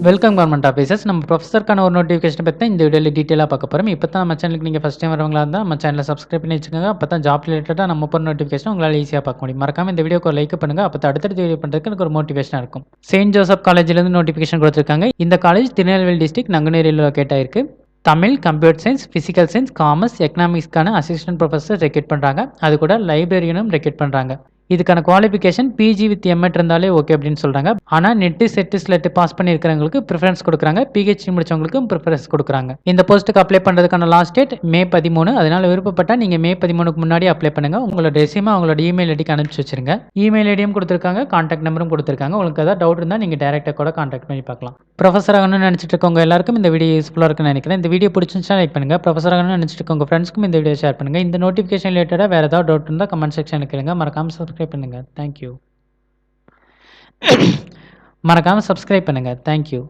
Welcome government officers. நம்ம ப்ரொஃபஸருக்கான ஒரு notification பற்றி இந்த வீடியோவில் டீட்டெயிலாக பார்க்க போகிறோம். இப்போ தான் நம்ம சேனலுக்கு நீங்கள் ஃபஸ்ட் டைம் வரவங்களா இருந்தால் நம்ம சேனலை சப்ஸ்கிரைப் பண்ணி வச்சுக்கோங்க. அப்போ தான் ஜாப் ரிலேட்டடாக நம்ம போகிற நோட்டிஃபிகேஷன் உங்களால் ஈஸியாக பார்க்க முடியும். மறக்காம இந்த வீடியோக்கு ஒரு லைக் பண்ணுங்கள். அப்போ அடுத்தடுத்த வீடியோ பண்ணுறதுக்கு எனக்கு ஒரு மோட்டிவேஷனாக இருக்கும். செயின்ட் ஜோசப் காலேஜிலேருந்து நோட்டிஃபிகேஷன் கொடுத்துருக்காங்க. இந்த காலேஜ் திருநெல்வேலி டிஸ்ட்ரிக்ட் நங்குநேரியில் லொக்கேட் ஆயிருக்கு. Tamil, computer science, physical science, commerce, எக்கனாமிக்ஸ்க்கான அசிஸ்டன்ட் ப்ரொஃபஸர் ரெக்ரூட் பண்ணுறாங்க. அது கூட லைப்ரரியனும் ரெக்ரூட் பண்ணுறாங்க. இதுக்கான குவாலிஃபிகேஷன் பிஜி வித் எம்எட் இருந்தாலே ஓகே அப்படின்னு சொல்கிறாங்க. ஆனால் நெட்டு செட்டு ஸ்லெட்டு பாஸ் பண்ணியிருக்கிறவங்களுக்கு ப்ரிஃபரன்ஸ் கொடுக்குறாங்க. பிஹெச்டி முடிச்சவங்களுக்கும் ப்ரிஃபரன்ஸ் கொடுக்குறாங்க. இந்த போஸ்ட்டுக்கு அப்ளை பண்ணுறதுக்கான லாஸ்ட் டேட் May 13. அதனால் விருப்பப்பட்டால் நீங்கள் May 13க்கு முன்னாடி அப்ளை பண்ணுங்கள். உங்களோட ரெஸ்யூமை அவங்களோட இமெயில் ஐடிக்கு அனுப்பிச்சி வச்சிருங்க. இமெயில் ஐடியும் கொடுத்துருக்காங்க, கான்டாக்ட் நம்பரும் கொடுத்துருக்காங்க. உங்களுக்கு ஏதாவது டவுட் இருந்தால் நீங்கள் டேரெக்டாக கூட கான்டாக்ட் பண்ணி பார்க்கலாம். ப்ரொஃபஸர் ஆகணும்னு நினச்சிட்டு இருக்கவங்க எல்லாருக்கும் இந்த வீடியோ யூஸ்ஃபுல்லாக இருக்குன்னு நினைக்கிறேன். இந்த வீடியோ பிடிச்சிருந்துச்சுன்னா லைக் பண்ணுங்கள். ப்ரொஃபஸர் ஆகணும்னு நினச்சிட்டு இருக்கவங்க ஃப்ரெண்ட்ஸ்க்கும் இந்த வீடியோ ஷேர் பண்ணுங்கள். இந்த நோட்டிஃபிகேஷன் ரிலேட்டடாக வேறு ஏதாவது டவுட் இருந்தால் கமெண்ட் செக்ஷனில் கேளுங்க. மறக்காமல் சப்ஸ்கிரைப் பண்ணுங்கள். தேங்க்யூ. மறக்காமல் சப்ஸ்கிரைப் பண்ணுங்கள். தேங்க்யூ.